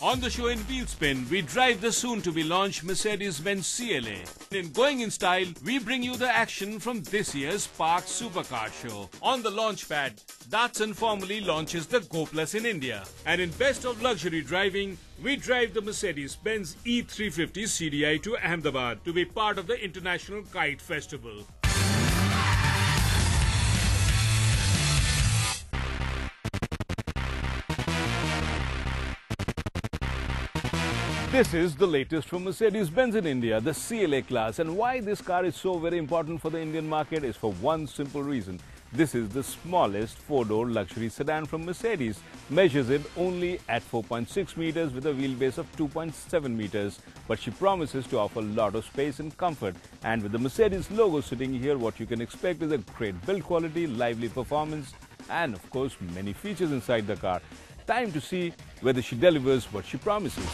On the show in Wheelspin, we drive the soon-to-be-launched Mercedes-Benz CLA. In Going in Style, we bring you the action from this year's Spark Supercar show. On the launchpad, Datsun formally launches the Go Plus in India. And in Best of Luxury Driving, we drive the Mercedes-Benz E350 CDI to Ahmedabad to be part of the International Kite Festival. This is the latest from Mercedes-Benz in India, the CLA class. And why this car is so very important for the Indian market is for one simple reason. This is the smallest four-door luxury sedan from Mercedes. Measures it only at 4.6 meters with a wheelbase of 2.7 meters. But she promises to offer a lot of space and comfort. And with the Mercedes logo sitting here, what you can expect is a great build quality, lively performance, and of course many features inside the car. Time to see whether she delivers what she promises.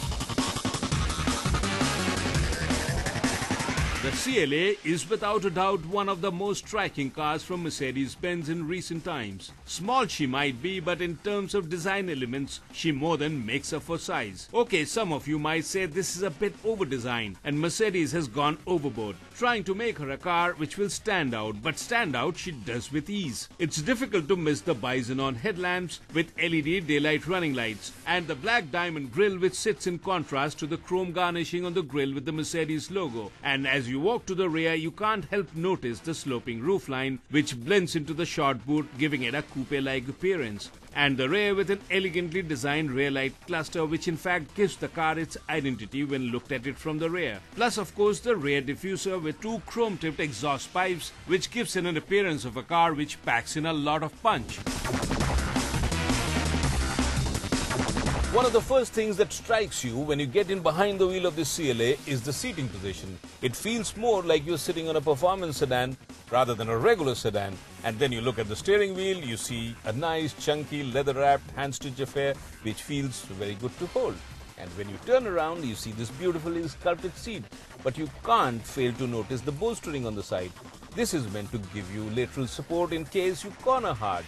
The CLA is without a doubt one of the most striking cars from Mercedes-Benz in recent times. Small she might be, but in terms of design elements, she more than makes up for size. Okay, some of you might say this is a bit over-designed and Mercedes has gone overboard, trying to make her a car which will stand out, but stand out she does with ease. It's difficult to miss the bison-on headlamps with LED daylight running lights and the black diamond grille which sits in contrast to the chrome garnishing on the grille with the Mercedes logo. And as you walk to the rear, you can't help notice the sloping roofline which blends into the short boot, giving it a coupe-like appearance. And the rear with an elegantly designed rear light cluster which in fact gives the car its identity when looked at it from the rear. Plus of course the rear diffuser with two chrome-tipped exhaust pipes which gives it an appearance of a car which packs in a lot of punch. One of the first things that strikes you when you get in behind the wheel of this CLA is the seating position. It feels more like you're sitting on a performance sedan rather than a regular sedan. And then you look at the steering wheel, you see a nice chunky leather-wrapped hand-stitch affair which feels very good to hold. And when you turn around, you see this beautifully sculpted seat. But you can't fail to notice the bolstering on the side. This is meant to give you lateral support in case you corner hard.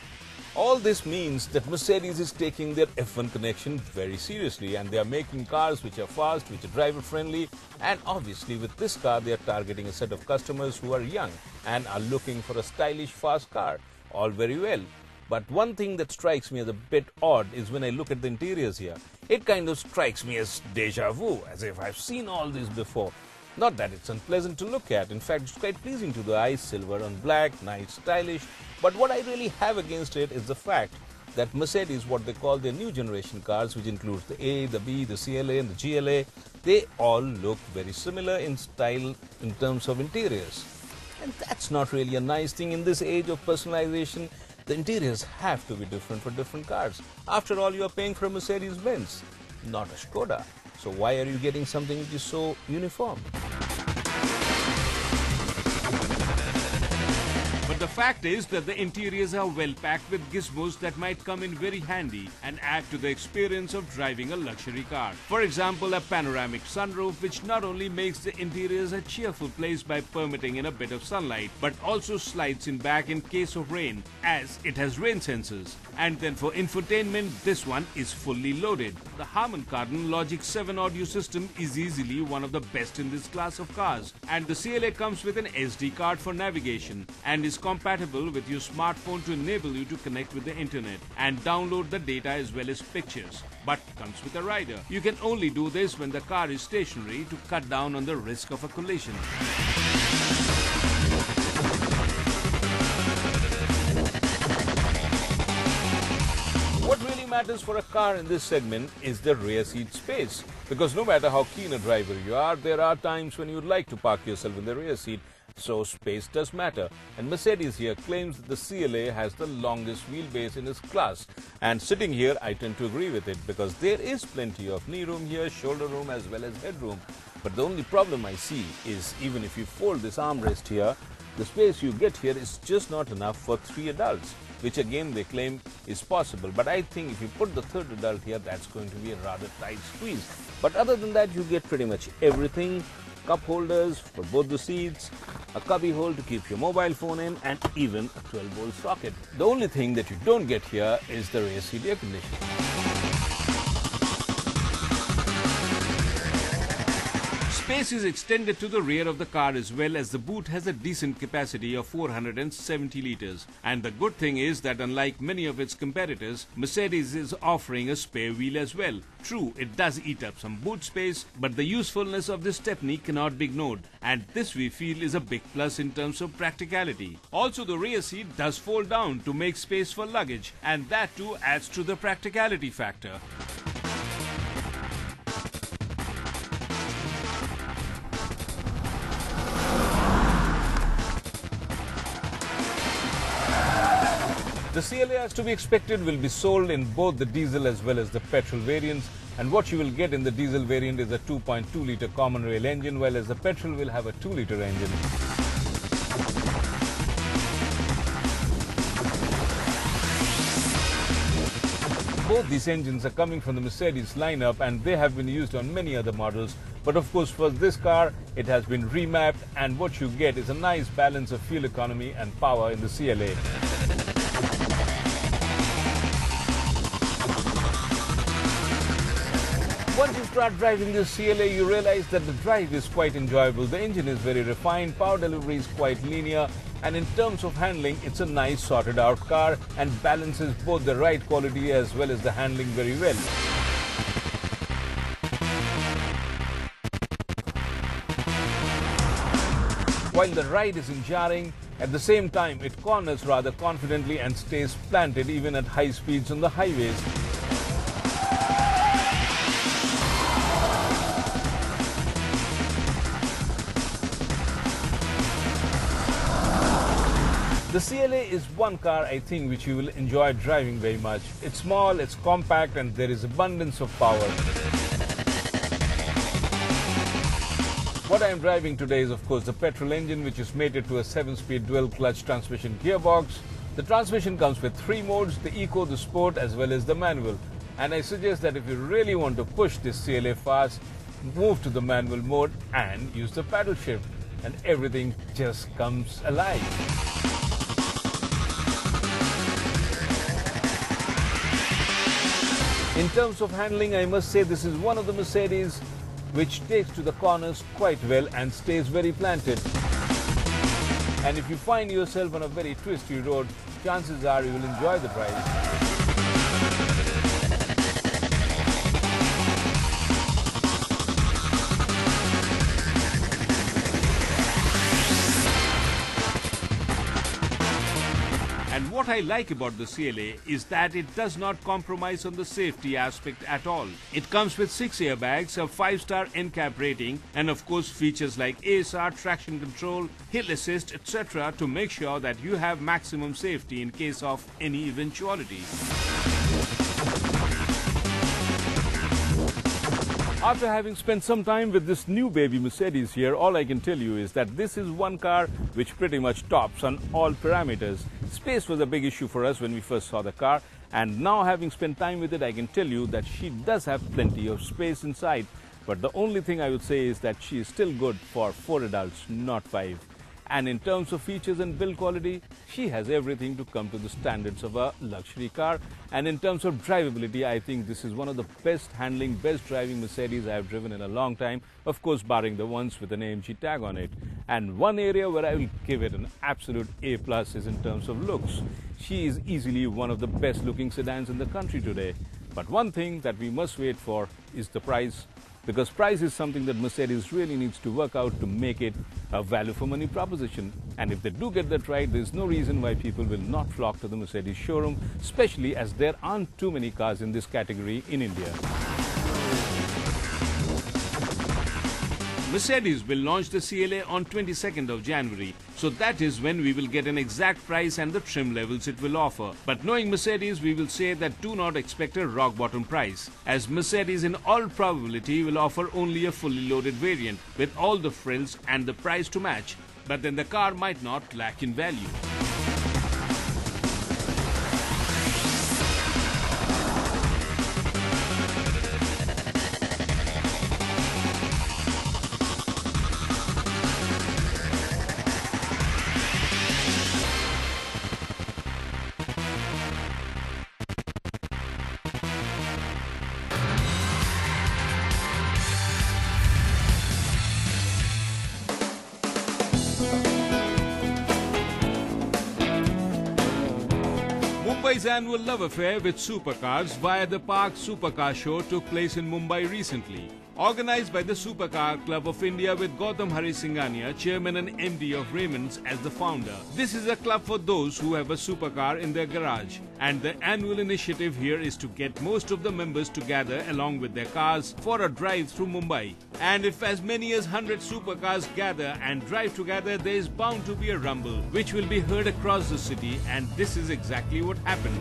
All this means that Mercedes is taking their F1 connection very seriously and they are making cars which are fast, which are driver friendly, and obviously with this car they are targeting a set of customers who are young and are looking for a stylish fast car. All very well. But one thing that strikes me as a bit odd is when I look at the interiors here. It kind of strikes me as déjà vu, as if I've seen all this before. Not that it's unpleasant to look at, in fact it's quite pleasing to the eye, silver on black, nice, stylish. But what I really have against it is the fact that Mercedes, what they call their new generation cars, which includes the A, the B, the CLA and the GLA, they all look very similar in style in terms of interiors. And that's not really a nice thing in this age of personalization. The interiors have to be different for different cars. After all, you are paying for a Mercedes-Benz, not a Skoda. So why are you getting something which is so uniform? But the fact is that the interiors are well packed with gizmos that might come in very handy and add to the experience of driving a luxury car. For example, a panoramic sunroof which not only makes the interiors a cheerful place by permitting in a bit of sunlight, but also slides in back in case of rain, as it has rain sensors. And then for infotainment, this one is fully loaded. The Harman Kardon Logic 7 audio system is easily one of the best in this class of cars. And the CLA comes with an SD card for navigation and is compatible with your smartphone to enable you to connect with the internet and download the data as well as pictures. But comes with a rider. You can only do this when the car is stationary to cut down on the risk of a collision. What really matters for a car in this segment is the rear seat space. Because no matter how keen a driver you are, there are times when you'd like to park yourself in the rear seat. So space does matter, and Mercedes here claims that the CLA has the longest wheelbase in its class. And sitting here, I tend to agree with it because there is plenty of knee room here, shoulder room as well as headroom. But the only problem I see is even if you fold this armrest here, the space you get here is just not enough for 3 adults, which again they claim is possible. But I think if you put the third adult here, that's going to be a rather tight squeeze. But other than that, you get pretty much everything. Cup holders for both the seats, a cubby hole to keep your mobile phone in, and even a 12-volt socket. The only thing that you don't get here is the rear seat air conditioning. Space is extended to the rear of the car as well, as the boot has a decent capacity of 470 litres. And the good thing is that unlike many of its competitors, Mercedes is offering a spare wheel as well. True, it does eat up some boot space, but the usefulness of this stepney cannot be ignored, and this we feel is a big plus in terms of practicality. Also, the rear seat does fold down to make space for luggage, and that too adds to the practicality factor. The CLA, as to be expected, will be sold in both the diesel as well as the petrol variants, and what you will get in the diesel variant is a 2.2 litre common rail engine, while as the petrol will have a 2 litre engine. Both these engines are coming from the Mercedes lineup, and they have been used on many other models, but of course for this car it has been remapped, and what you get is a nice balance of fuel economy and power in the CLA. Once you start driving this CLA, you realize that the drive is quite enjoyable. The engine is very refined, power delivery is quite linear, and in terms of handling, it's a nice sorted out car and balances both the ride quality as well as the handling very well. While the ride isn't jarring, at the same time it corners rather confidently and stays planted even at high speeds on the highways. The CLA is one car, I think, which you will enjoy driving very much. It's small, it's compact, and there is abundance of power. What I am driving today is, of course, the petrol engine, which is mated to a 7-speed dual-clutch transmission gearbox. The transmission comes with 3 modes, the Eco, the Sport, as well as the manual. And I suggest that if you really want to push this CLA fast, move to the manual mode and use the paddle shift, and everything just comes alive. In terms of handling, I must say this is one of the Mercedes which takes to the corners quite well and stays very planted. And if you find yourself on a very twisty road, chances are you will enjoy the drive. And what I like about the CLA is that it does not compromise on the safety aspect at all. It comes with 6 airbags, a 5-star NCAP rating, and of course features like ASR, traction control, hill assist, etc. to make sure that you have maximum safety in case of any eventuality. After having spent some time with this new baby Mercedes here, all I can tell you is that this is one car which pretty much tops on all parameters. Space was a big issue for us when we first saw the car, and now having spent time with it, I can tell you that she does have plenty of space inside. But the only thing I would say is that she is still good for 4 adults, not 5. And in terms of features and build quality, she has everything to come to the standards of a luxury car. And in terms of drivability, I think this is one of the best handling, best driving Mercedes I have driven in a long time. Of course, barring the ones with an AMG tag on it. And one area where I will give it an absolute A+ is in terms of looks. She is easily one of the best looking sedans in the country today. But one thing that we must wait for is the price, because price is something that Mercedes really needs to work out to make it a value for money proposition. And if they do get that right, there's no reason why people will not flock to the Mercedes showroom, especially as there aren't too many cars in this category in India. Mercedes will launch the CLA on 22nd of January, so that is when we will get an exact price and the trim levels it will offer. But knowing Mercedes, we will say that do not expect a rock bottom price, as Mercedes in all probability will offer only a fully loaded variant with all the frills and the price to match, but then the car might not lack in value. Mumbai's annual love affair with supercars via the Park Supercar Show took place in Mumbai recently. Organized by the Supercar Club of India with Gautam Harisinghania, chairman and MD of Raymond's as the founder. This is a club for those who have a supercar in their garage. And the annual initiative here is to get most of the members together along with their cars for a drive through Mumbai. And if as many as 100 supercars gather and drive together, there is bound to be a rumble which will be heard across the city, and this is exactly what happened.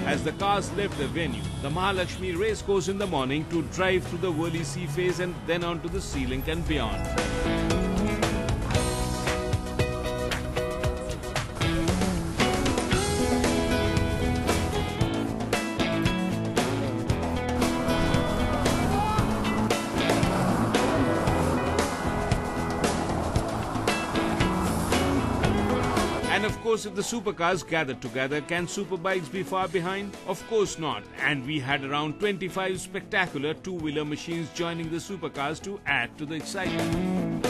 As the cars left the venue, the Mahalakshmi race goes in the morning to drive through the Worli Sea Phase and then on to the Sea Link and beyond. And of course, if the supercars gathered together, can superbikes be far behind? Of course not. And we had around 25 spectacular two-wheeler machines joining the supercars to add to the excitement.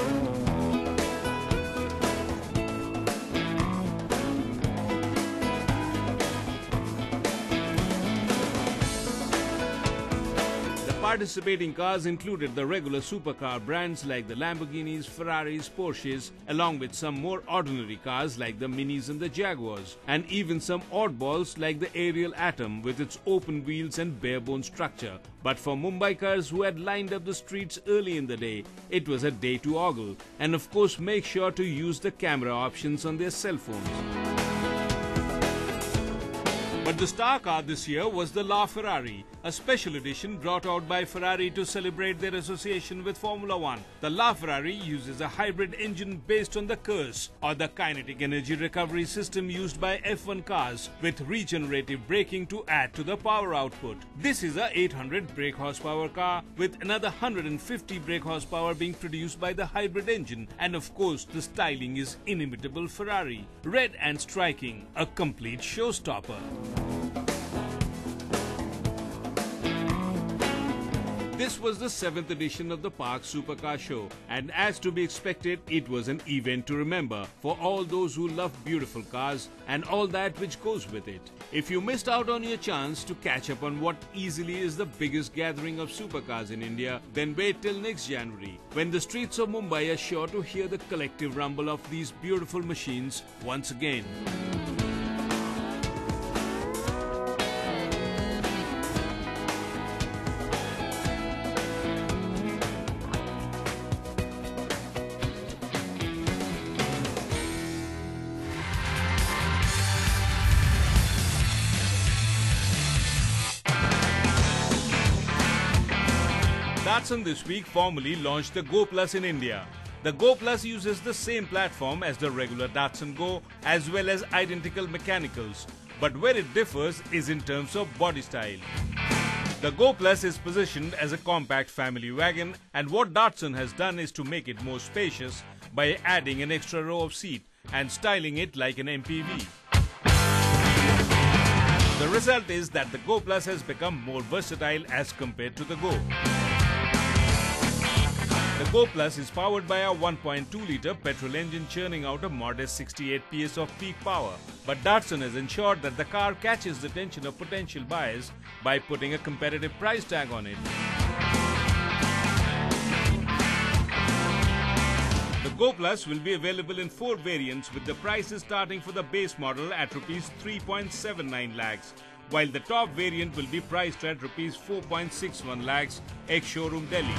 Participating cars included the regular supercar brands like the Lamborghinis, Ferraris, Porsches, along with some more ordinary cars like the Minis and the Jaguars, and even some oddballs like the Ariel Atom with its open wheels and bare-bone structure. But for Mumbaikars who had lined up the streets early in the day, it was a day to ogle, and of course make sure to use the camera options on their cell phones. But the star car this year was the LaFerrari, a special edition brought out by Ferrari to celebrate their association with Formula One. The LaFerrari uses a hybrid engine based on the KERS, or the kinetic energy recovery system used by F1 cars, with regenerative braking to add to the power output. This is a 800 brake horsepower car, with another 150 brake horsepower being produced by the hybrid engine, and of course the styling is inimitable Ferrari. Red and striking, a complete showstopper. This was the 7th edition of the Park Supercar Show, and as to be expected, it was an event to remember for all those who love beautiful cars and all that which goes with it. If you missed out on your chance to catch up on what easily is the biggest gathering of supercars in India, then wait till next January, when the streets of Mumbai are sure to hear the collective rumble of these beautiful machines once again. Datsun this week formally launched the Go Plus in India. The Go Plus uses the same platform as the regular Datsun GO as well as identical mechanicals, but where it differs is in terms of body style. The Go Plus is positioned as a compact family wagon, and what Datsun has done is to make it more spacious by adding an extra row of seat and styling it like an MPV. The result is that the Go Plus has become more versatile as compared to the Go. The Go Plus is powered by a 1.2-litre petrol engine churning out a modest 68 PS of peak power. But Datsun has ensured that the car catches the attention of potential buyers by putting a competitive price tag on it. The Go Plus will be available in 4 variants, with the prices starting for the base model at Rs 3.79 lakhs, while the top variant will be priced at Rs 4.61 lakhs ex-showroom Delhi.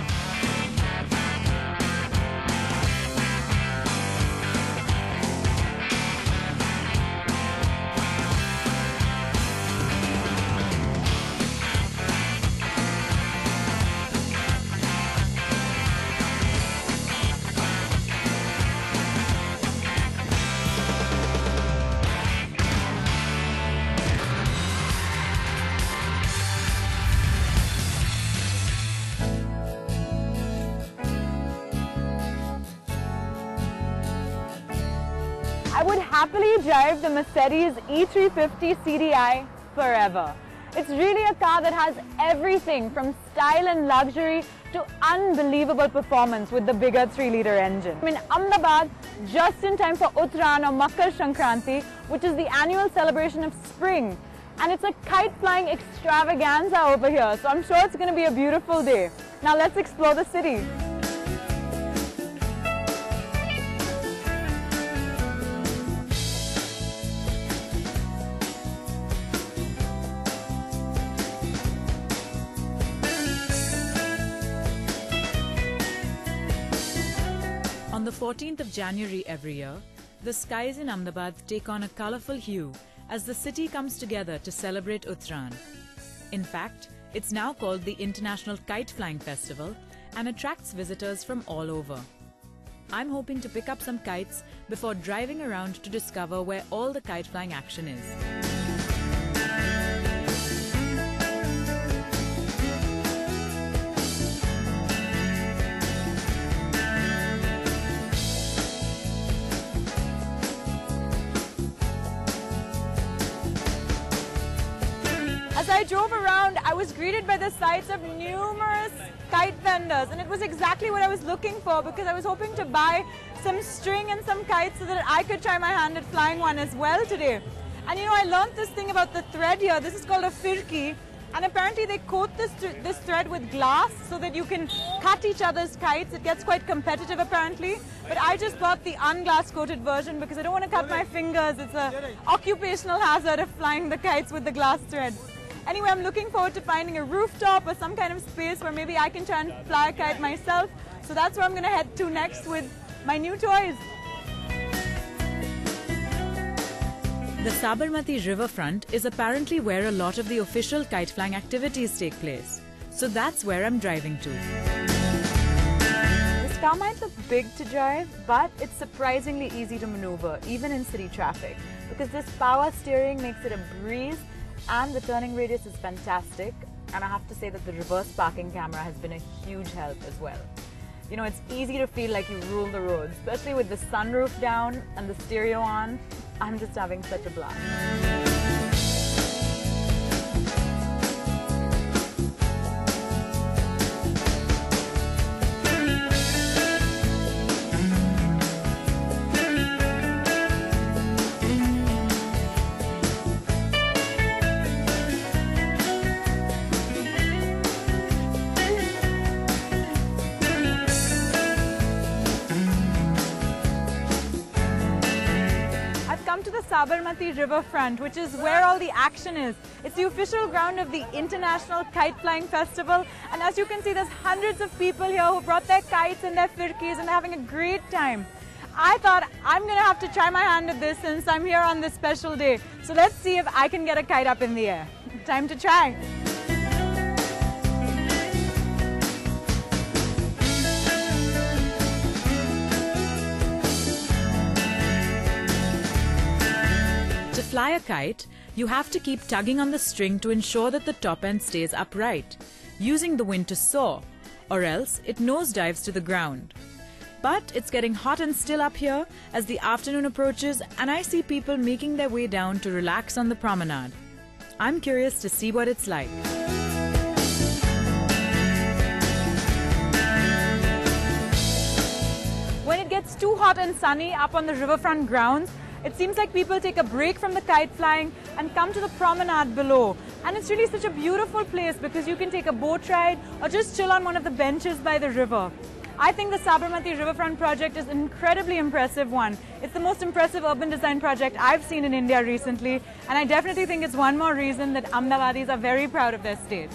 I would happily drive the Mercedes E350 CDI forever. It's really a car that has everything from style and luxury to unbelievable performance with the bigger 3-litre engine. I'm in Ahmedabad just in time for Uttaran or Makar Sankranti, which is the annual celebration of spring. And it's a kite flying extravaganza over here, so I'm sure it's going to be a beautiful day. Now let's explore the city. On the 14th of January every year, the skies in Ahmedabad take on a colourful hue as the city comes together to celebrate Uttaran. In fact, it's now called the International Kite Flying Festival and attracts visitors from all over. I'm hoping to pick up some kites before driving around to discover where all the kite flying action is. As I drove around, I was greeted by the sights of numerous kite vendors, and it was exactly what I was looking for because I was hoping to buy some string and some kites so that I could try my hand at flying one as well today. And you know, I learned this thing about the thread here. This is called a firki, and apparently they coat this thread with glass so that you can cut each other's kites. It gets quite competitive apparently, but I just bought the unglass coated version because I don't want to cut my fingers. It's an occupational hazard of flying the kites with the glass thread. Anyway, I'm looking forward to finding a rooftop or some kind of space where maybe I can try and fly a kite myself. So that's where I'm going to head to next with my new toys. The Sabarmati riverfront is apparently where a lot of the official kite flying activities take place. So that's where I'm driving to. This car might look big to drive, but it's surprisingly easy to maneuver, even in city traffic, because this power steering makes it a breeze. And the turning radius is fantastic, and I have to say that the reverse parking camera has been a huge help as well. You know, it's easy to feel like you rule the road, especially with the sunroof down and the stereo on. I'm just having such a blast. To the Sabarmati riverfront, which is where all the action is. It's the official ground of the International Kite Flying Festival, and as you can see, there's hundreds of people here who brought their kites and their firkis and they're having a great time. I thought I'm going to have to try my hand at this since I'm here on this special day. So let's see if I can get a kite up in the air. Time to try. To fly a kite, you have to keep tugging on the string to ensure that the top end stays upright, using the wind to soar, or else it nosedives to the ground. But it's getting hot and still up here as the afternoon approaches, and I see people making their way down to relax on the promenade. I'm curious to see what it's like. When it gets too hot and sunny up on the riverfront grounds, it seems like people take a break from the kite flying and come to the promenade below. And it's really such a beautiful place because you can take a boat ride or just chill on one of the benches by the river. I think the Sabarmati Riverfront project is an incredibly impressive one. It's the most impressive urban design project I've seen in India recently, and I definitely think it's one more reason that Ahmedabadis are very proud of their state.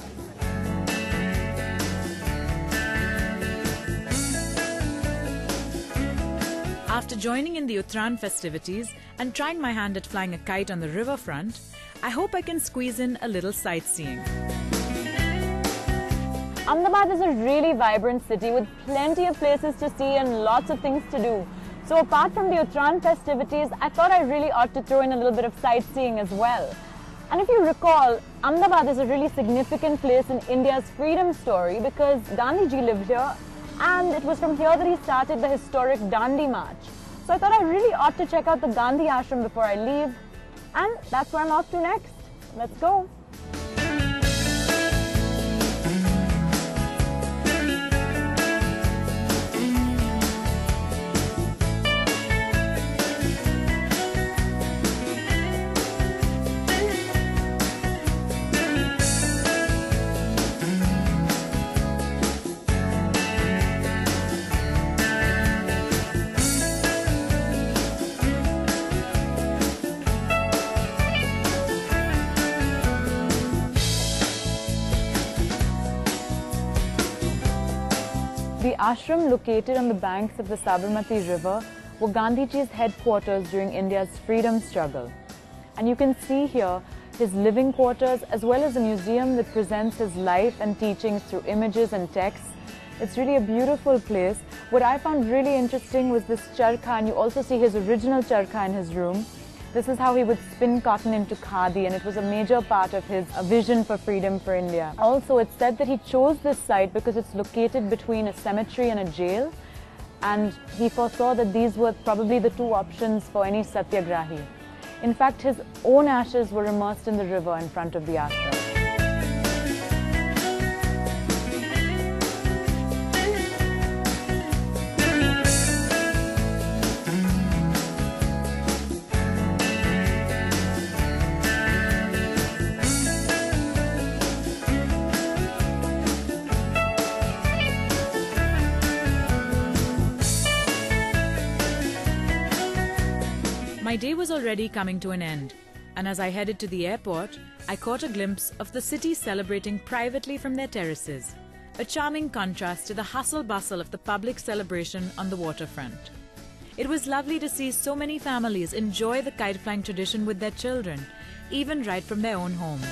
After joining in the Uttaran festivities and trying my hand at flying a kite on the riverfront, I hope I can squeeze in a little sightseeing. Ahmedabad is a really vibrant city with plenty of places to see and lots of things to do. So apart from the Uttaran festivities, I thought I really ought to throw in a little bit of sightseeing as well. And if you recall, Ahmedabad is a really significant place in India's freedom story because Gandhiji lived here, and it was from here that he started the historic Dandi March. So I thought I really ought to check out the Gandhi Ashram before I leave, and that's where I'm off to next. Let's go! The ashram, located on the banks of the Sabarmati River, were Gandhiji's headquarters during India's freedom struggle. And you can see here his living quarters as well as a museum that presents his life and teachings through images and texts. It's really a beautiful place. What I found really interesting was this charkha, and you also see his original charkha in his room. This is how he would spin cotton into khadi, and it was a major part of his vision for freedom for India. Also, it's said that he chose this site because it's located between a cemetery and a jail, and he foresaw that these were probably the two options for any satyagrahi. In fact, his own ashes were immersed in the river in front of the ashram. My day was already coming to an end, and as I headed to the airport, I caught a glimpse of the city celebrating privately from their terraces, a charming contrast to the hustle-bustle of the public celebration on the waterfront. It was lovely to see so many families enjoy the kite-flying tradition with their children, even right from their own homes.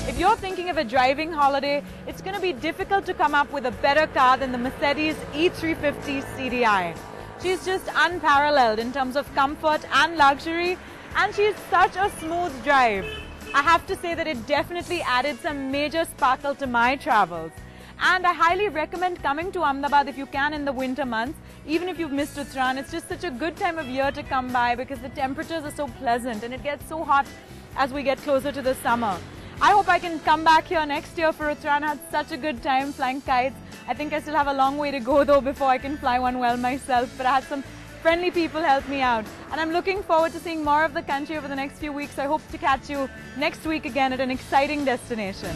If you're thinking of a driving holiday, it's going to be difficult to come up with a better car than the Mercedes E350 CDI. She's just unparalleled in terms of comfort and luxury, and she's such a smooth drive. I have to say that it definitely added some major sparkle to my travels. And I highly recommend coming to Ahmedabad if you can in the winter months. Even if you've missed Uttarayan, it's just such a good time of year to come by because the temperatures are so pleasant and it gets so hot as we get closer to the summer. I hope I can come back here next year for Uttarayan. I had such a good time flying kites. I think I still have a long way to go though before I can fly one well myself, but I had some friendly people help me out. And I'm looking forward to seeing more of the country over the next few weeks. I hope to catch you next week again at an exciting destination.